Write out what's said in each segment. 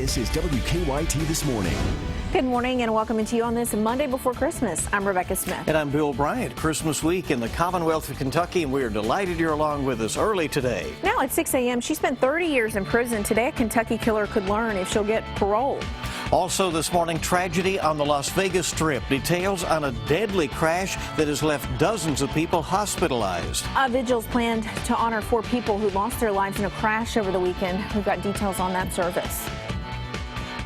This is WKYT This Morning. Good morning and welcome to you on this Monday before Christmas. I'm Rebecca Smith. And I'm Bill Bryant. Christmas week in the Commonwealth of Kentucky, and we are delighted you're along with us early today. Now at 6 a.m., she spent 30 years in prison. Today, a Kentucky killer could learn if she'll get parole. Also this morning, tragedy on the Las Vegas Strip. Details on a deadly crash that has left dozens of people hospitalized. Vigils planned to honor 4 people who lost their lives in a crash over the weekend. We've got details on that service.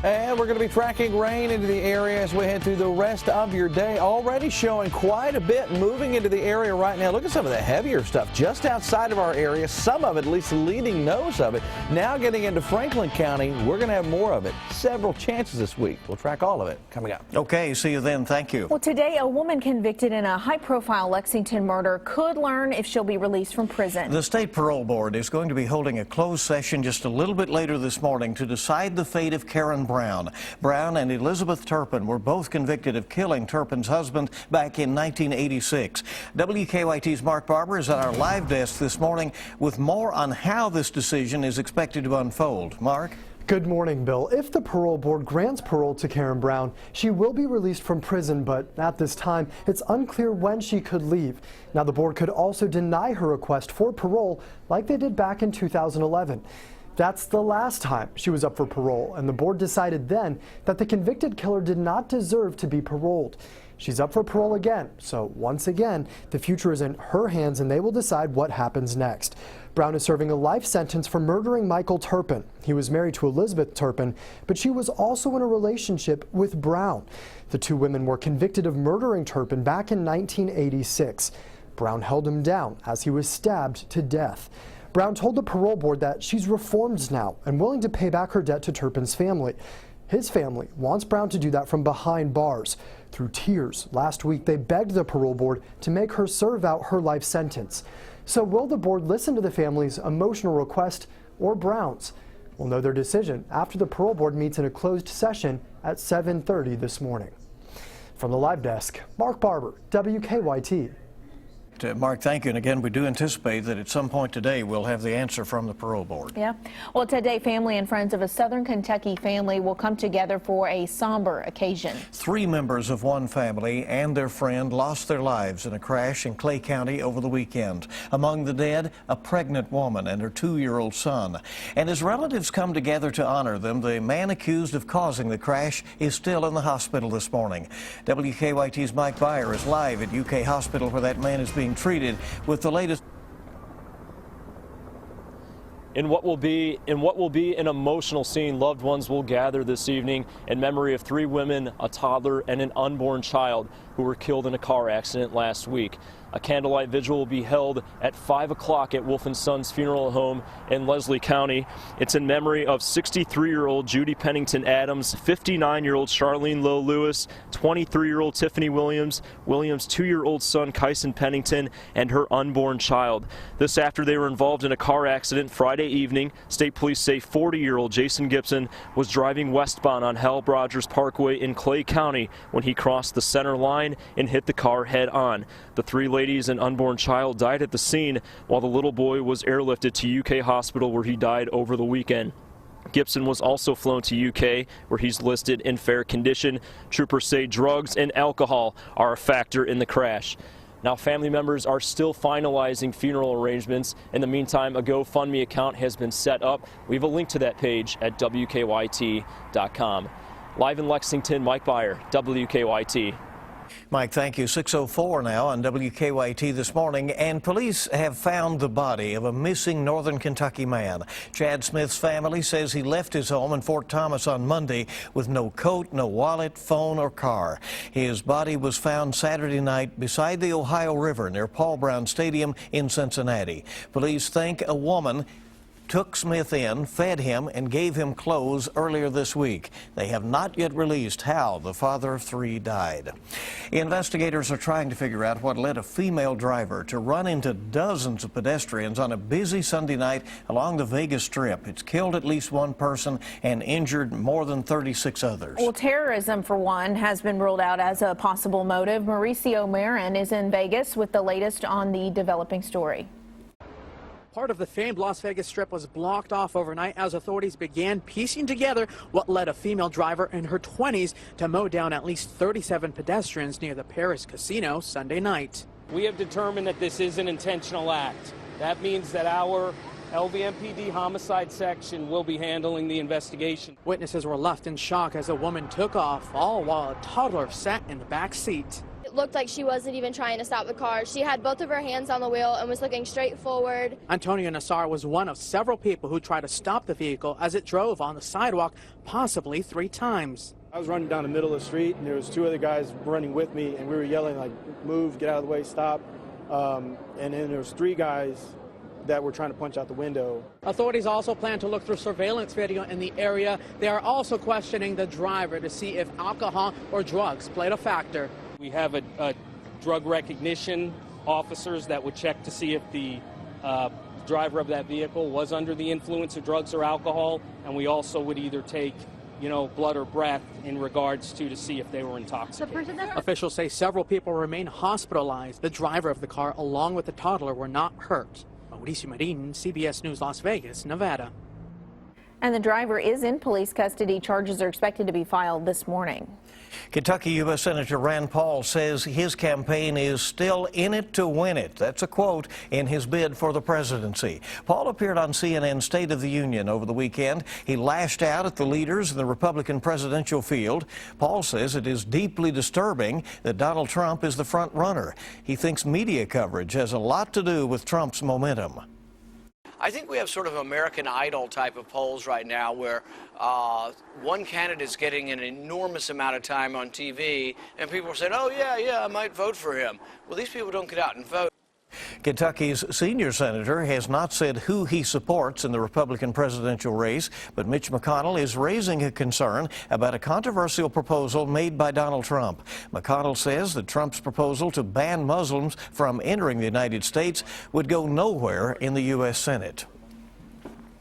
And we're going to be tracking rain into the area as we head through the rest of your day. Already showing quite a bit moving into the area right now. Look at some of the heavier stuff just outside of our area. Some of it, at least the leading nose of it. Now getting into Franklin County, we're going to have more of it. Several chances this week. We'll track all of it coming up. Okay, see you then. Thank you. Well, today, a woman convicted in a high-profile Lexington murder could learn if she'll be released from prison. The State Parole Board is going to be holding a closed session just a little bit later this morning to decide the fate of Karen Brown. Brown and Elizabeth Turpin were both convicted of killing Turpin's husband back in 1986. WKYT's Mark Barber is at our live desk this morning with more on how this decision is expected to unfold. Mark? Good morning, Bill. If the parole board grants parole to Karen Brown, she will be released from prison, but at this time, it's unclear when she could leave. Now, the board could also deny her request for parole like they did back in 2011. That's the last time she was up for parole, and the board decided then that the convicted killer did not deserve to be paroled. She's up for parole again, so once again, the future is in her hands and they will decide what happens next. Brown is serving a life sentence for murdering Michael Turpin. He was married to Elizabeth Turpin, but she was also in a relationship with Brown. The 2 women were convicted of murdering Turpin back in 1986. Brown held him down as he was stabbed to death. Brown told the parole board that she's reformed now and willing to pay back her debt to Turpin's family. His family wants Brown to do that from behind bars. Through tears, last week they begged the parole board to make her serve out her life sentence. So will the board listen to the family's emotional request or Brown's? We'll know their decision after the parole board meets in a closed session at 7:30 this morning. From the live desk, Mark Barber, WKYT. Mark, thank you. And again, we do anticipate that at some point today we'll have the answer from the parole board. Yeah. Well, today, family and friends of a Southern Kentucky family will come together for a somber occasion. 3 members of one family and their friend lost their lives in a crash in Clay County over the weekend. Among the dead, a pregnant woman and her 2-year-old son. And as relatives come together to honor them, the man accused of causing the crash is still in the hospital this morning. WKYT's Mike Byer is live at UK Hospital where that man is being treated with the latest. In what will be an emotional scene, loved ones will gather this evening in memory of 3 women, a toddler, and an unborn child who were killed in a car accident last week. A candlelight vigil will be held at 5 o'clock at Wolf & Sons Funeral Home in Leslie County. It's in memory of 63-year-old Judy Pennington Adams, 59-year-old Charlene Lowe Lewis, 23-year-old Tiffany Williams, 2-year-old son Kyson Pennington, and her unborn child. This after they were involved in a car accident Friday evening. State police say 40-year-old Jason Gibson was driving westbound on Hal Rogers Parkway in Clay County when he crossed the center line and hit the car head on. The 3 ladies and unborn child died at the scene, while the little boy was airlifted to UK Hospital where he died over the weekend. Gibson was also flown to UK where he's listed in fair condition. Troopers say drugs and alcohol are a factor in the crash. Now, family members are still finalizing funeral arrangements. In the meantime, a GoFundMe account has been set up. We have a link to that page at WKYT.com. Live in Lexington, Mike Byer, WKYT. Mike, thank you. 6:04 now on WKYT this morning, and police have found the body of a missing Northern Kentucky man. Chad Smith's family says he left his home in Fort Thomas on Monday with no coat, no wallet, phone, or car. His body was found Saturday night beside the Ohio River near Paul Brown Stadium in Cincinnati. Police think a woman took Smith in, fed him, and gave him clothes earlier this week. They have not yet released how the father of 3 died. Investigators are trying to figure out what led a female driver to run into dozens of pedestrians on a busy Sunday night along the Vegas Strip. It's killed at least 1 person and injured more than 36 others. Well, terrorism, for one, has been ruled out as a possible motive. Mauricio Marin is in Vegas with the latest on the developing story. Part of the famed Las Vegas Strip was blocked off overnight as authorities began piecing together what led a female driver in her 20s to mow down at least 37 pedestrians near the Paris casino Sunday night. We have determined that this is an intentional act. That means that our LVMPD homicide section will be handling the investigation. Witnesses were left in shock as a woman took off, all while a toddler sat in the back seat. It looked like she wasn't even trying to stop the car. She had both of her hands on the wheel and was looking straight forward. Antonio Nassar was one of several people who tried to stop the vehicle as it drove on the sidewalk, possibly 3 times. I was running down the middle of the street, and there was 2 other guys running with me, and we were yelling, like, move, get out of the way, stop. And then there was 3 guys that were trying to punch out the window. Authorities also plan to look through surveillance video in the area. They are also questioning the driver to see if alcohol or drugs played a factor. We have a drug recognition officers that would check to see if the driver of that vehicle was under the influence of drugs or alcohol, and we also would either take blood or breath in regards to see if they were intoxicated. Officials say several people remain hospitalized. The driver of the car along with the toddler were not hurt. Mauricio Marin, CBS News, Las Vegas, Nevada. And the driver is in police custody. Charges are expected to be filed this morning. Kentucky U.S. Senator Rand Paul says his campaign is still in it to win it. That's a quote in his bid for the presidency. Paul appeared on CNN's State of the Union over the weekend. He lashed out at the leaders in the Republican presidential field. Paul says it is deeply disturbing that Donald Trump is the front runner. He thinks media coverage has a lot to do with Trump's momentum. I think we have sort of American Idol type of polls right now where one candidate is getting an enormous amount of time on TV and people are saying, oh, yeah, I might vote for him. Well, these people don't get out and vote. Kentucky's senior senator has not said who he supports in the Republican presidential race, but Mitch McConnell is raising a concern about a controversial proposal made by Donald Trump. McConnell says that Trump's proposal to ban Muslims from entering the United States would go nowhere in the U.S. Senate.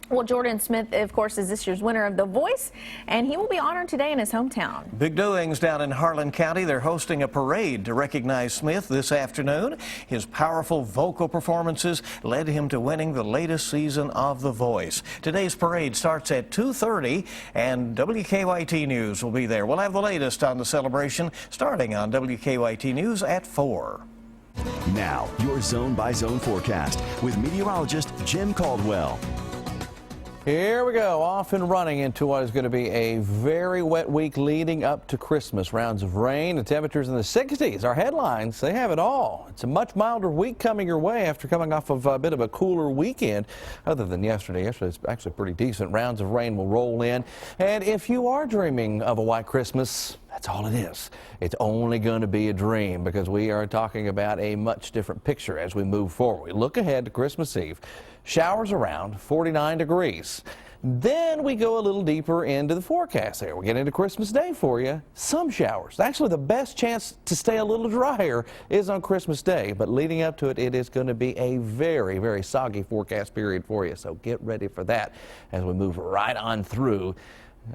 Well, Jordan Smith, of course, is this year's winner of The Voice, and he will be honored today in his hometown. Big doings down in Harlan County. They're hosting a parade to recognize Smith this afternoon. His powerful vocal performances led him to winning the latest season of The Voice. Today's parade starts at 2:30, and WKYT News will be there. We'll have the latest on the celebration starting on WKYT News at 4. Now, your zone-by-zone forecast with meteorologist Jim Caldwell. Here we go, off and running into what is going to be a very wet week leading up to Christmas. Rounds of rain and temperatures in the 60s. Our headlines, they have it all. It's a much milder week coming your way after coming off of a bit of a cooler weekend. Other than yesterday. Yesterday's actually pretty decent. Rounds of rain will roll in. And if you are dreaming of a white Christmas, that's all it is. It's only going to be a dream because we are talking about a much different picture as we move forward. We look ahead to Christmas Eve. Showers around 49 degrees. Then we go a little deeper into the forecast there. We get into Christmas Day for you. Some showers. Actually, the best chance to stay a little drier is on Christmas Day. But leading up to it, it is going to be a very, very soggy forecast period for you. So get ready for that as we move right on through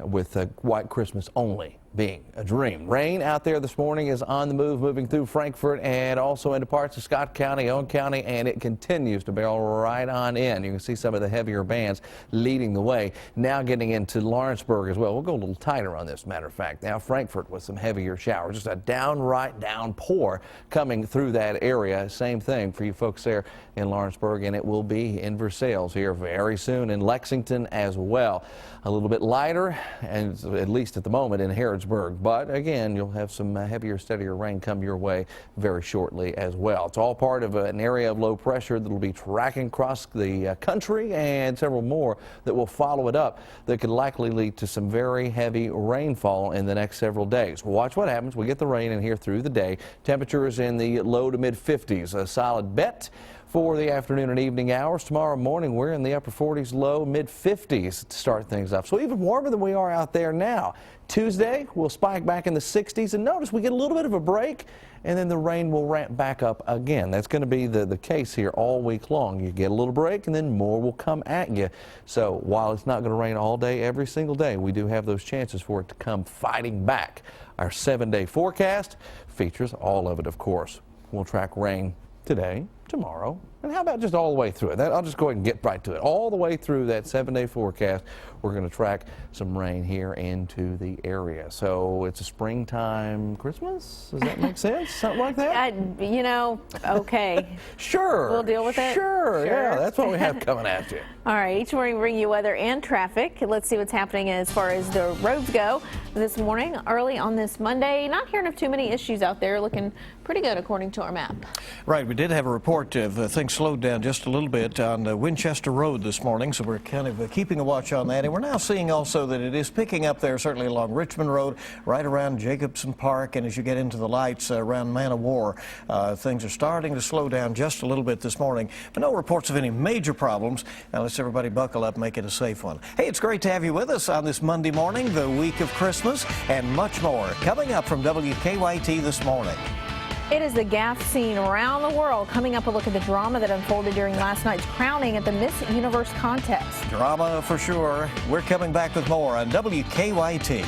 with a white Christmas only being a dream. Rain out there this morning is on the move, moving through Frankfort and also into parts of Scott County, Owen County, and it continues to barrel right on in. You can see some of the heavier bands leading the way. Now getting into Lawrenceburg as well. We'll go a little tighter on this, matter of fact. Now Frankfort with some heavier showers, just a downright downpour coming through that area. Same thing for you folks there in Lawrenceburg, and it will be in Versailles here very soon, in Lexington as well. A little bit lighter, and at least at the moment, in Harrodsburg. But again, you'll have some heavier, steadier rain come your way very shortly as well. It's all part of an area of low pressure that will be tracking across the country, and several more that will follow it up that could likely lead to some very heavy rainfall in the next several days. Watch what happens. We get the rain in here through the day. Temperatures in the low to mid 50s. A solid bet for the afternoon and evening hours. Tomorrow morning, we're in the upper 40s, low mid 50s to start things up. So even warmer than we are out there now. Tuesday, we'll spike back in the 60s, and notice we get a little bit of a break, and then the rain will ramp back up again. That's going to be the case here all week long. You get a little break, and then more will come at you. So while it's not going to rain all day, every single day, we do have those chances for it to come fighting back. Our 7-day forecast features all of it, of course. We'll track rain today, tomorrow. And how about just all the way through it? I'll just go ahead and get right to it. All the way through that 7-day forecast, we're going to track some rain here into the area. So it's a springtime Christmas? Does that make sense? Something like that? You know, okay. Sure. We'll deal with it? Sure, yeah. That's what we have coming at you. All right, each morning we bring you weather and traffic. Let's see what's happening as far as the roads go this morning, early on this Monday. Not hearing of too many issues out there, looking pretty good according to our map. Right, we did have a report of things slowed down just a little bit on Winchester Road this morning, so we're kind of keeping a watch on that. And we're now seeing also that it is picking up there, certainly along Richmond Road, right around Jacobson Park, and as you get into the lights around Man of War, things are starting to slow down just a little bit this morning. But no reports of any major problems. Now let's everybody buckle up, make it a safe one. Hey, it's great to have you with us on this Monday morning, the week of Christmas, and much more coming up from WKYT this morning. It is the gaffe scene around the world. Coming up, a look at the drama that unfolded during last night's crowning at the Miss Universe contest. Drama for sure. We're coming back with more on WKYT.